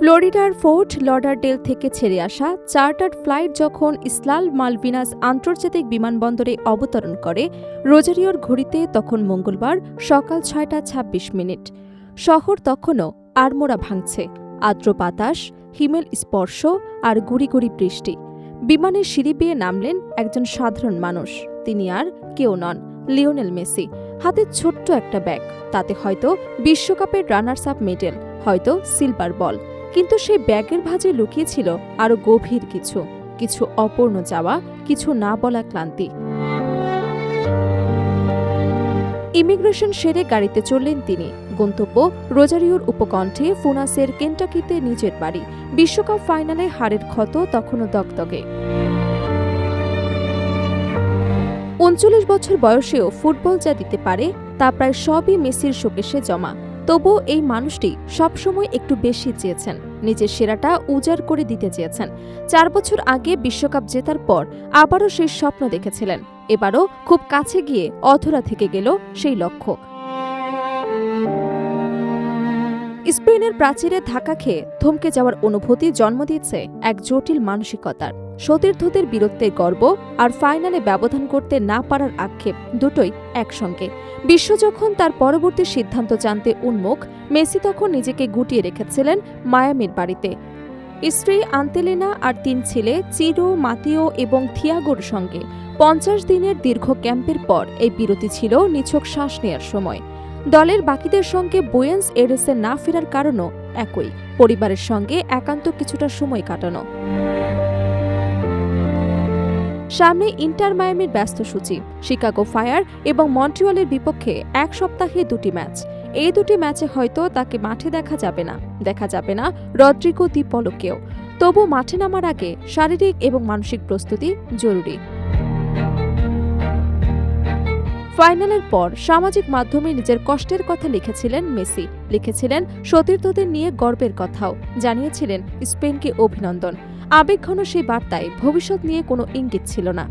ফ্লোরিডার fort Lauderdale থেকে ছেড়ে আসা চার্টার্ড ফ্লাইট যখন ইসলাল মালভিনাস আন্তর্জাতিক বিমানবন্দরে অবতরণ করে রোজারিওর ঘড়িতে তখন মঙ্গলবার সকাল ৬টা ২৬। শহর তখনও আড়মোড়া ভাঙছে, আর্দ্র বাতাস, হিমেল স্পর্শ আর গুড়ি গুড়ি বৃষ্টি। বিমানের সিঁড়ি বেয়ে নামলেন একজন সাধারণ মানুষ। তিনি আর কেউ নন, লিওনেল মেসি। হাতে ছোট্ট একটা ব্যাগ, তাতে হয়তো বিশ্বকাপের রানার্স আপ মেডেল, হয়তো সিলভার বল। কিন্তু সেই ব্যাগের ভাঁজে লুকিয়েছিল আরও গভীর কিছু, কিছু অপূর্ণ যাওয়া, কিছু না বলা ক্লান্তি। ইমিগ্রেশন সেরে গাড়িতে চললেন তিনি। গন্তব্য রোজারিওর উপকণ্ঠে ফুনাসের কেন্টাকিতে নিজের বাড়ি। বিশ্বকাপ ফাইনালে হারের ক্ষত তখনও দগদগে। ৩৯ বছর বয়সেও ফুটবল যা দিতে পারে তা প্রায় সবই মেসির শোকেসে জমা। তবুও এই মানুষটি সবসময় একটু বেশি চেয়েছেন, নিজের সেরাটা উজাড় করে দিতে চেয়েছেন। ৪ বছর আগে বিশ্বকাপ জেতার পর আবারও সেই স্বপ্ন দেখেছিলেন। এবারও খুব কাছে গিয়ে অধরা থেকে গেল সেই লক্ষ্য। স্পেনের প্রাচীরে ধাক্কা খেয়ে থমকে যাওয়ার অনুভূতি জন্ম দিয়েছে এক জটিল মানসিকতার। সতীর্থদের বীরত্বের গর্ব আর ফাইনালে ব্যবধান করতে না পারার আক্ষেপ, দুটোই একসঙ্গে। বিশ্ব যখন তার পরবর্তী সিদ্ধান্ত জানতে উন্মুখ, মেসি তখন নিজেকে গুটিয়ে রেখেছিলেন মায়ামির বাড়িতে। স্ত্রী আন্তেলেনা আর ৩ ছেলে চিরো, মাতিও এবং থিয়াগোর সঙ্গে ৫০ দিনের দীর্ঘ ক্যাম্পের পর এই বিরতি ছিল নিছক শ্বাস নেয়ার সময়। দলের বাকিদের সঙ্গে বুয়েন্স এরেসে না ফেরার কারণও একই, পরিবারের সঙ্গে একান্ত কিছুটা সময় কাটানো। সামনে ইন্টার মায়ামির ব্যস্ত সূচি, শিকাগো ফায়ার এবং মন্ট্রিয়লের বিপক্ষে এক সপ্তাহে 2টি ম্যাচ। এই 2টি ম্যাচে হয়তো তাকে মাঠে দেখা যাবে না রদ্রিগো দি পলকেও। তবু মাঠে নামার আগে শারীরিক এবং মানসিক প্রস্তুতি জরুরি। ফাইনালের পর সামাজিক মাধ্যমে নিজের কষ্টের কথা লিখেছিলেন মেসি, লিখেছিলেন সতীর্থদের নিয়ে গর্বের কথাও, জানিয়েছিলেন স্পেনকে অভিনন্দন। আবেগঘন সেই বার্তায় ভবিষ্যৎ নিয়ে কোনো ইঙ্গিত ছিল না।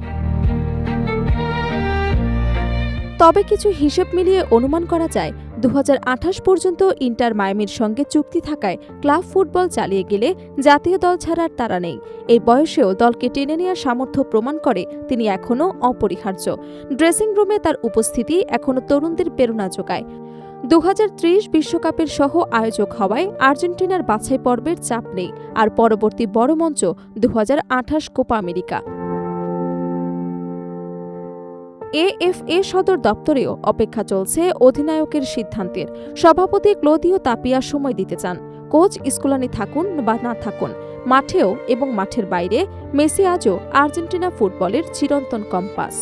তবে কিছু হিসেব মিলিয়ে অনুমান করা যায় ২০২৮ পর্যন্ত ইন্টার মায়ামির সঙ্গে চুক্তি থাকায় ক্লাব ফুটবল চালিয়ে গেলে জাতীয় দল ছাড়ার তারা নেই। এই বয়সেও দলকে টেনে নেওয়ার সামর্থ্য প্রমাণ করে তিনি এখনও অপরিহার্য। ড্রেসিং রুমে তার উপস্থিতি এখনও তরুণদের প্রেরণা যোগায়। ২০৩০ বিশ্বকাপের সহ আয়োজক হওয়ায় আর্জেন্টিনার বাছাই পর্বের চাপ নেই, আর পরবর্তী বড় মঞ্চ ২০২৮ কোপা আমেরিকা। এএফএ সদর দপ্তরেও অপেক্ষা চলছে অধিনায়কের সিদ্ধান্তের। সভাপতি ক্লদিও তাপিয়া সময় দিতে চান। কোচ স্কুলানি থাকুন বা না থাকুন, মাঠেও এবং মাঠের বাইরে মেসি আজও আর্জেন্টিনা ফুটবলের চিরন্তন কম্পাস।